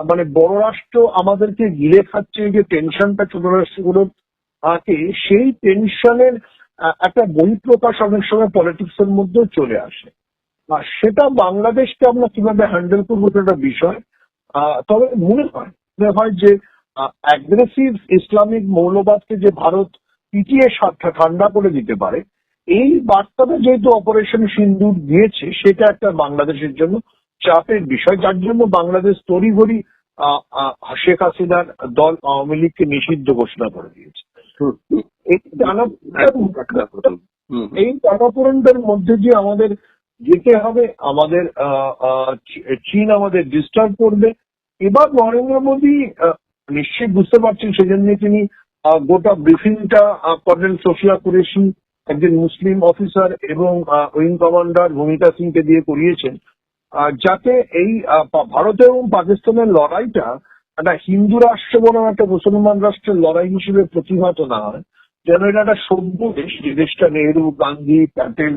S3: মানে বড় রাষ্ট্র আমাদেরকে গিলে খাচ্ছে, এই যে টেনশনটা ছোট রাষ্ট্রগুলোর থাকে, সেই টেনশনের একটা বহিঃপ্রকাশ অনেক সময় পলিটিক্স এর মধ্যেও চলে আসে। আর সেটা বাংলাদেশকে আমরা কিভাবে হ্যান্ডেল করবো সেটা একটা বিষয়। তবে মনে হয় যে অ্যাগ্রেসিভ ইসলামিক মৌলবাদকে যে ভারত পিটিয়ে ঠান্ডা করে দিতে পারে, এই বার্তাটা যেহেতু অপারেশন সিন্দুর দিয়েছে, সেটা একটা বাংলাদেশের জন্য চাপের বিষয়, যার জন্য বাংলাদেশ তড়িঘড়ি শেখ হাসিনার দল আওয়ামী লীগকে নিষিদ্ধ ঘোষণা করে দিয়েছে। এই টানাপোড়েনটার মধ্যে যে আমাদের যেতে হবে, আমাদের চীন আমাদের ডিস্টার্ব করবে। এবার নরেন্দ্র মোদী নিশ্চয়ই বুঝতে পারছেন, সেজন্য তিনি গোটা ব্রিফিংটা কর্নেল সোফিয়া কুরেশি, একজন মুসলিম অফিসার এবং উইং কমান্ডার ভূমিকা সিংকে দিয়ে করিয়েছেন, যাতে এই ভারত এবং পাকিস্তানের লড়াইটা একটা হিন্দু রাষ্ট্র বনাম একটা মুসলমান রাষ্ট্রের লড়াই হিসেবে প্রতিহত না হয়, যেন এটা একটা সভ্য দেশ, যে দেশটা নেহরু, গান্ধী, প্যাটেল,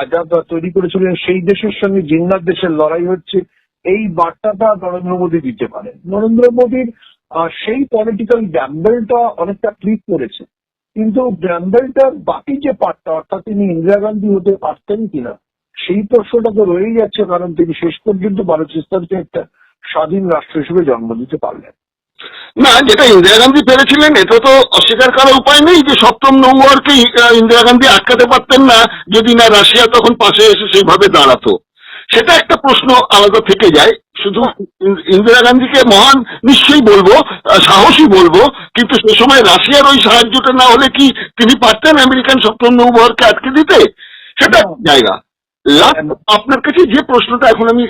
S3: আজাদ তৈরি করেছিলেন, সেই দেশের সঙ্গে জিন্নাত দেশের লড়াই হচ্ছে, এই বার্তাটা নরেন্দ্র মোদী দিতে পারেন। নরেন্দ্র মোদীর সেই পলিটিক্যাল গ্যাম্বেলটা অনেকটা ক্লিক করেছে, কিন্তু গ্যাম্বেলটার বাকি যে পার্টটা, অর্থাৎ তিনি ইন্দিরা গান্ধী হতে পারতেন কিনা, সেই প্রশ্নটা তো রয়েই যাচ্ছে, কারণ তিনি শেষ পর্যন্ত বালুচিস্তানকে একটা স্বাধীন রাষ্ট্র হিসেবে জন্ম দিতে পারলেন
S4: না। যেটা ইন্দিরা গান্ধী পেরেছিলেন, এটা তো অস্বীকার করার উপায় নেই যে সপ্তম নৌওয়ারকে ইন্দিরা গান্ধী আটকাতে পারতেন না যদি না রাশিয়া তখন পাশে এসে সেইভাবে দাঁড়াতো। সেটা একটা প্রশ্ন আলাদা থেকে যায়। শুধু ইন্দিরা গান্ধীকে মহান নিশ্চয়ই বলবো, সাহসী বলবো, কিন্তু সে সময় রাশিয়ার ওই সাহায্যটা না হলে কি তিনি পারতেন আমেরিকান সপ্তম নৌবহরকে আটকে দিতে? সেটা জায়গা। আপনার কাছে যে প্রশ্নটা এখন আমি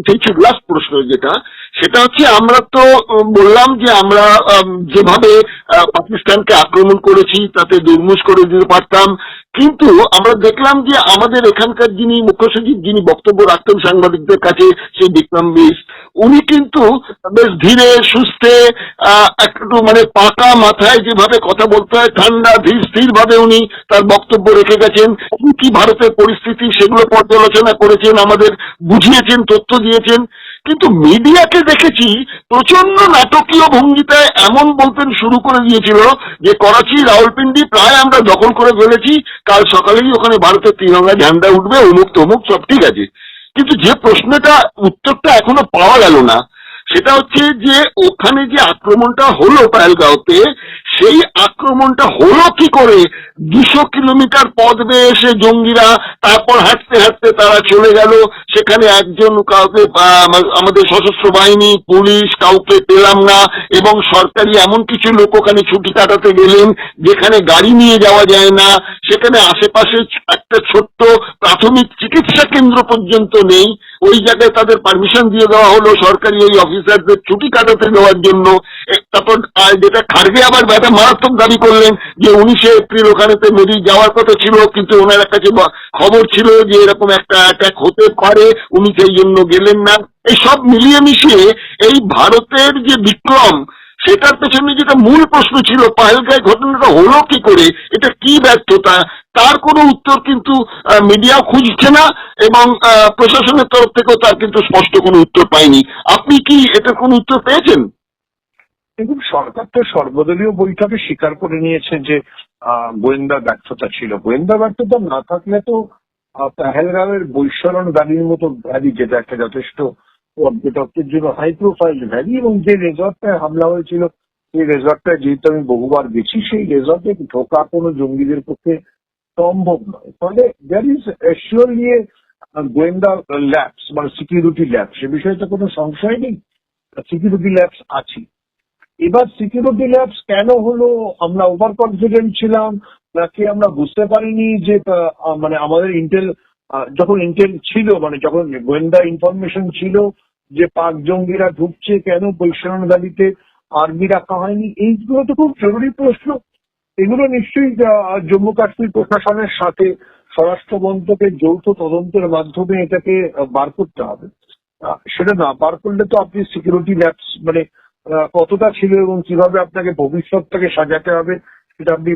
S4: চাইছি, লাস্ট প্রশ্ন যেটা, সেটা হচ্ছে, আমরা তো বললাম যে আমরা যেভাবে পাকিস্তানকে আক্রমণ করেছি তাতে দুর্মুষ করে দিতে পারতাম, কিন্তু আমরা দেখলাম যে আমাদের এখানকার যিনি মুখ্য সচিব, যিনি বক্তব্য রাখতেন সাংবাদিকদের কাছে, সেই বিক্রম বিশ, উনি কিন্তু বেশ ধীরে সুস্থে একটু মানে পাকা মাথায় যেভাবে কথা বলতে হয়, ঠান্ডা ধীর স্থির ভাবে উনি তার বক্তব্য রেখে গেছেন। কি ভারতের পরিস্থিতি সেগুলো পর্যালোচনা করেছেন, আমাদের বুঝিয়েছেন, তথ্য দিয়েছেন। কিন্তু মিডিয়াকে দেখেছি প্রচন্ড নাটকীয় ভঙ্গিতে এমন বলতেন শুরু করে দিয়েছিল যে করাচি, রাওয়ালপিন্ডি প্রায় আমরা দখল করে ফেলেছি, কাল সকালেই ওখানে ভারতের তিরঙ্গা ঝান্ডা উঠবে, অমুক তমুক সব ঠিক আছে। কিন্তু যে প্রশ্নটা উত্তরটা এখনো পাওয়া গেল না, সেটা হচ্ছে যে ওখানে যে আক্রমণটা হলো পাহেলগাঁওতে, সেই আক্রমণটা হলো কি করে? 200 কিলোমিটার পথ বেয়ে এসে জঙ্গিরা, তারপর হাঁটতে হাঁটতে তারা চলে গেল, সেখানে একজন কাউকে আমাদের সশস্ত্র বাহিনী, পুলিশ কাউকে পেলাম না, এবং সরকারি এমন কিছু লোক ওখানে ছুটি কাটাতে গেলেন যেখানে গাড়ি নিয়ে যাওয়া যায় না, সেখানে আশেপাশে একটা ছোট্ট প্রাথমিক চিকিৎসা কেন্দ্র পর্যন্ত নেই, ওই জায়গায় তাদের পারমিশন দিয়ে দেওয়া হলো সরকারি ওই অফিসারদের ছুটি কাটাতে দেওয়ার জন্য। তারপর যেটা খার্গে আবার একটা মারাত্মক দাবি করলেন যে 19শে এপ্রিল ওখানেতে মোদী যাওয়ার কথা ছিল, কিন্তু ওনার কাছে খবর ছিল যে এরকম একটা অ্যাটাক হতে পারে, উনি সেই জন্য গেলেন না। এই সব মিলিয়ে মিশিয়ে এই ভারতের যে বিক্রম, সেটার পেছনে যেটা মূল প্রশ্ন ছিল, পাহেলগাঁও ঘটনাটা হলো কি করে, এটা কি ব্যর্থতা, তার কোনো উত্তর কিন্তু মিডিয়া খুঁজছে না, এবং প্রশাসনের তরফ থেকেও তার কিন্তু স্পষ্ট কোনো উত্তর পায়নি। আপনি কি এটার কোনো উত্তর পেয়েছেন?
S3: দেখুন, সরকার তো সর্বদলীয় বৈঠকে স্বীকার করে নিয়েছে যে গোয়েন্দা ব্যর্থতা ছিল। গোয়েন্দা ব্যর্থতা না থাকলে তো পেহেলগাঁওয়ের বৈশ্বরণ ভ্যালির মতো ভ্যালি, যেটা একটা যথেষ্ট পর্যটকদের জন্য হাই প্রোফাইল ভ্যালি, এবং যে রিসর্টটায় হামলা হয়েছিল, সেই রিসর্টটায় যেহেতু আমি বহুবার গেছি, সেই রিসর্টে ঢোকা কোনো জঙ্গিদের পক্ষে সম্ভব নয়। ফলে দ্যার ইজ শিওরলি গোয়েন্দা ল্যাবস মানে সিকিউরিটি ল্যাবস, সে বিষয়ে তো কোনো সংশয় নেই, সিকিউরিটি ল্যাবস আছে। এবার সিকিউরিটি ল্যাবস কেন হলো, আমরা ওভার কনফিডেন্ট ছিলাম নাকি আমরা বুঝতে পারিনি যে মানে আমাদের ইন্টেল, যখন ইন্টেল ছিল, মানে যখন গোয়েন্দা ইনফরমেশন ছিল যে পাক জঙ্গিরা ঢুকছে, কেন বৈশ্বরণ ভ্যালিতে আর্মি রাখা হয়নি? এইগুলো তো খুব জরুরি প্রশ্ন। এগুলো নিশ্চয়ই জম্মু কাশ্মীর প্রশাসনের সাথে স্বরাষ্ট্র মন্ত্রকের যৌথ তদন্তের মাধ্যমে এটাকে বার করতে হবে। সেটা না বার করলে তো আপনি সিকিউরিটি ল্যাবস মানে কতটা ছিল এবং কিভাবে আপনাকে ভবিষ্যৎটাকে সাজাতে হবে সেটা আপনি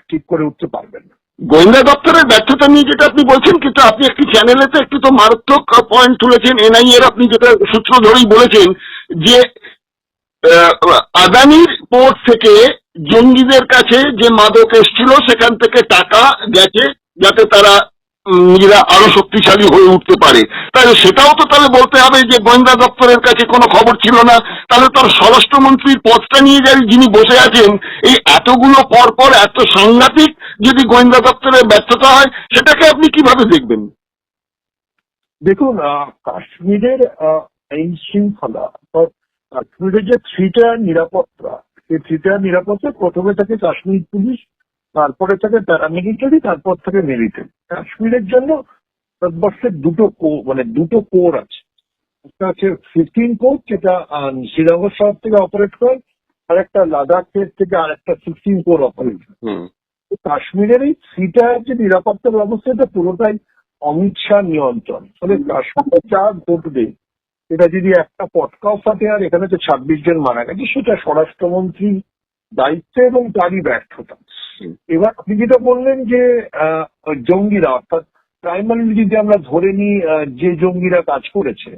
S3: ঠিক করে উঠতে পারবেন না।
S4: গোয়েন্দা দপ্তরের ব্যর্থতা নিয়ে যেটা আপনি বলছেন, কিন্তু আপনি একটি চ্যানেলেতে একটু তো মারাত্মক পয়েন্ট তুলেছেন। এনআইএ এর আপনি যেটা সূত্র ধরেই বলেছেন যে আহ, আদানির পোর্ট থেকে জঙ্গিদের কাছে যে মাদক এসছিল সেখান থেকে টাকা গেছে যাতে তারা নিজেরা আরো শক্তিশালী হয়ে উঠতে পারে। তাহলে সেটাও তো তাহলে বলতে হবে যে গোয়েন্দা দপ্তরের কাছে কোনো খবর ছিল না। তাহলে তার স্বরাষ্ট্রমন্ত্রীর পদটা নিয়ে যিনি বসে আছেন, এই এতগুলো পর পর এত সাংঘাতিক যদি গোয়েন্দা দপ্তরের ব্যর্থতা হয়, সেটাকে আপনি কিভাবে দেখবেন?
S3: দেখুন, কাশ্মীরের আইন শৃঙ্খলা বা কাশ্মীরের যে থ্রিটা নিরাপত্তা, সেই থ্রিটা নিরাপত্তা প্রথমে থাকে কাশ্মীর পুলিশ, তারপরে থাকে প্যারামিলিটারি, তারপর থাকে মিলিটারি। কাশ্মীরের জন্য ভারতবর্ষের দুটো কোর আছে। একটা হচ্ছে 15 কোর, যেটা শ্রীনগর শহর থেকে অপারেট করে, আর একটা লাদাখের থেকে আর একটা 16 কোর অপারেট করে। কাশ্মীরের এই থ্রিটা যে নিরাপত্তা ব্যবস্থা, এটা পুরোটাই অমিত শাহ নিয়ন্ত্রণ। ফলে কাশ্মীরে যা ঘটবে, এটা যদি একটা পটকাও ফাটে আর এখানে তো 26 জন মারা গেছে, সেটা স্বরাষ্ট্রমন্ত্রীর দায়িত্ব এবং তারই ব্যর্থতা। এবার আপনি যেটা বললেন যে জঙ্গিরা, অর্থাৎ প্রাইমারিলি যদি আমরা ধরে নিই যে জঙ্গিরা কাজ করেছে,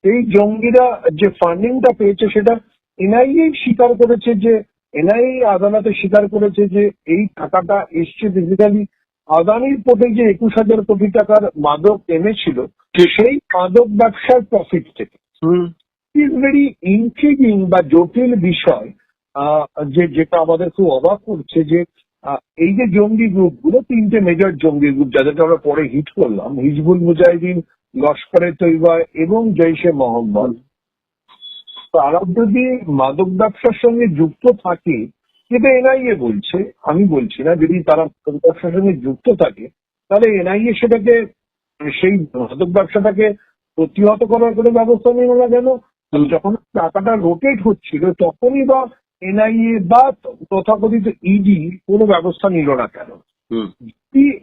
S3: এই জঙ্গিরা যে ফান্ডিংটা পেয়েছে সেটা এনআইএ স্বীকার করেছে, যে এনআইএ আদালতে স্বীকার করেছে যে এই টাকাটা এসছে বেসিক্যালি আদানির পোর্টে যে 21,000 কোটি টাকার মাদক এনেছিল, সেই মাদক ব্যবসার প্রফিট থেকে। ইজ ভেরি ইন্ট্রিগিং বা জটিল বিষয়, যেটা আমাদের খুব অবাক করছে যে এই যে জঙ্গি গ্রুপগুলো, তিনটে মেজর জঙ্গি গ্রুপ যাদেরকে আমরা পরে হিট করলাম, হিজবুল মুজাহিদিন, লস্করে তৈবা এবং জৈশে মোহাম্মদ, তারা যদি মাদক ব্যবসার সঙ্গে যুক্ত থাকে, যেটা এনআইএ বলছে, আমি বলছি না, যদি তারা মাদক ব্যবসার সঙ্গে যুক্ত থাকে, তাহলে এনআইএ সেটাকে, সেই মাদক ব্যবসাটাকে প্রতিহত করার কোনো ব্যবস্থা নিল না কেন? যখন টাকাটা রোটেট হচ্ছিল তখনই বা এনআইএ বা তথাকথিত ইডি কোনো ব্যবস্থা নিল না কেন?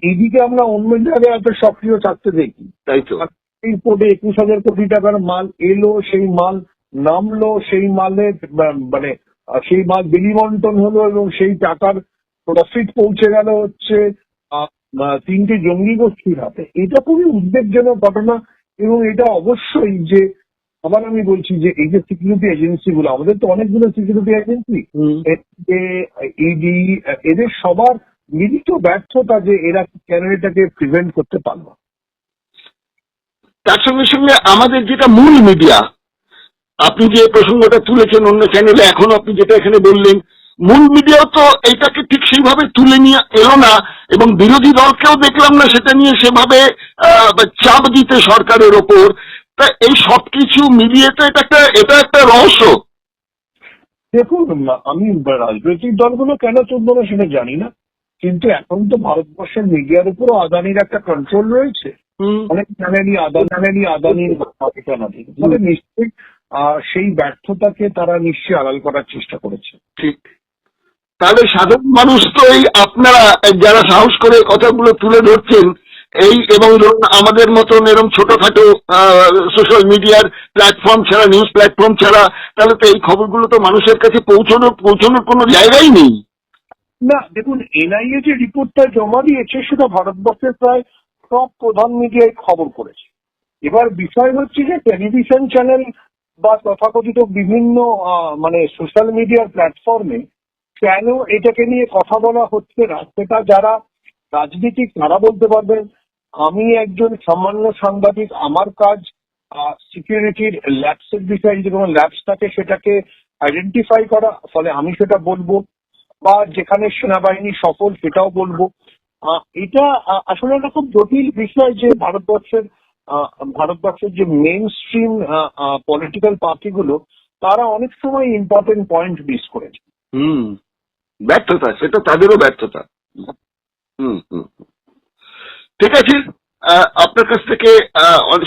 S3: ইডিকে আমরা অন্য জায়গায় এত সক্রিয় থাকতে দেখি,
S4: তাই তো
S3: এই কোর্টে 21,000 কোটি টাকার মাল এলো, সেই মাল নামলো, সেই মালের সেই মাল বিলিবন্টন হলো এবং সেই টাকার প্রফিট পৌঁছে গেল হচ্ছে তিনটে জঙ্গি গোষ্ঠীর হাতে। এটা খুবই উদ্বেগজনক ঘটনা। এবং এটা অবশ্যই যে, আবার আমি বলছি যে এই যে সিকিউরিটি এজেন্সি গুলো, আমাদের তো অনেকগুলো সিকিউরিটি এজেন্সি, ইডি, এদের সবার মিলিত ব্যর্থতা যে এরা কেন এটাকে প্রিভেন্ট করতে পারলো।
S4: তার সঙ্গে সঙ্গে আমাদের যেটা মূল মিডিয়া, আপনি যে প্রসঙ্গটা তুলেছেন অন্য চ্যানেলে, এখনো আপনি যেটা এখানে বললেন, মূল মিডিয়াও তো এটাকে ঠিক সেইভাবে তুলে নিয়ে এলো না, এবং বিরোধী দলকেও দেখলাম না সেটা নিয়ে সেভাবে চাপ দিতে সরকারের ওপর। তা এই সবকিছু মিলিয়ে তো এটা একটা রহস্য।
S3: দেখুন, আমি রাজনৈতিক দলগুলো কেন চলবো না সেটা জানি না, কিন্তু এখন তো ভারতবর্ষের মিডিয়ার উপরও আদানির একটা কন্ট্রোল রয়েছে। অনেক চ্যানেলই আদানির মালিকানা থেকে, ফলে নিশ্চয়ই সেই ব্যর্থতাকে তারা নিশ্চয়ই আড়াল করার চেষ্টা করেছে।
S4: ঠিক। তাহলে সাধারণ মানুষ তো এই আপনারা যারা সাহস করে কথাগুলো তুলে ধরছেন, এই এবং ধরুন আমাদের মতন এরকম ছোটখাটো সোশ্যাল মিডিয়ার প্ল্যাটফর্ম ছাড়া, নিউজ প্ল্যাটফর্ম ছাড়া, তাহলে তো এই খবরগুলো তো মানুষের কাছে পৌঁছানোর কোনো জায়গাই নেই।
S3: না, দেখুন, এনআইএ যে রিপোর্টটা জমা দিয়েছে সেটা ভারতবর্ষের প্রায় সব প্রধান মিডিয়ায় খবর করেছে। এবার বিষয় হচ্ছে যে টেলিভিশন চ্যানেল বা তথাকথিত বিভিন্ন সোশ্যাল মিডিয়ার প্ল্যাটফর্মে কেন এটাকে নিয়ে কথা বলা হচ্ছে না, সেটা যারা রাজনীতিক তারা বলতে পারবেন। আমি একজন সামান্য সাংবাদিক, আমার কাজ সিকিউরিটির ল্যাপসের বিষয়ে, যদি কোনো ল্যাপস থাকে সেটাকে আইডেন্টিফাই করা, ফলে আমি সেটা বলবো, বা যেখানে সেনাবাহিনী সফল সেটাও বলবো। এটা আসলে একটা খুব জটিল বিষয় যে ভারতবর্ষের যে মেইন স্ট্রিম পলিটিক্যাল পার্টিগুলো, তারা অনেক সময় ইম্পর্টেন্ট পয়েন্ট মিস করেছে।
S4: ব্যর্থতা, সেটা তাদেরও ব্যর্থতা। ঠিক আছে, আপনার কাছ থেকে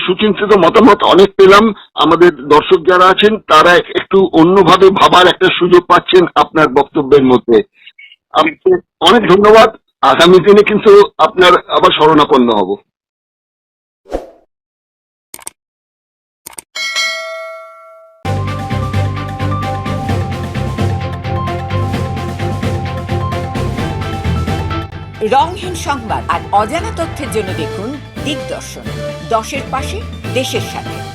S4: সুচিন্তিত মতামত অনেক পেলাম। আমাদের দর্শক যারা আছেন তারা একটু অন্যভাবে ভাবার একটা সুযোগ পাচ্ছেন আপনার বক্তব্যের মধ্যে। আপনাকে অনেক ধন্যবাদ। আগামী দিনে কিন্তু আপনার আবার শরণাপন্ন হব।
S5: রংহীন সংবাদ আর অজানা তথ্যের জন্য দেখুন দিগদর্শন, 10-এর পাশে, দেশের সাথে।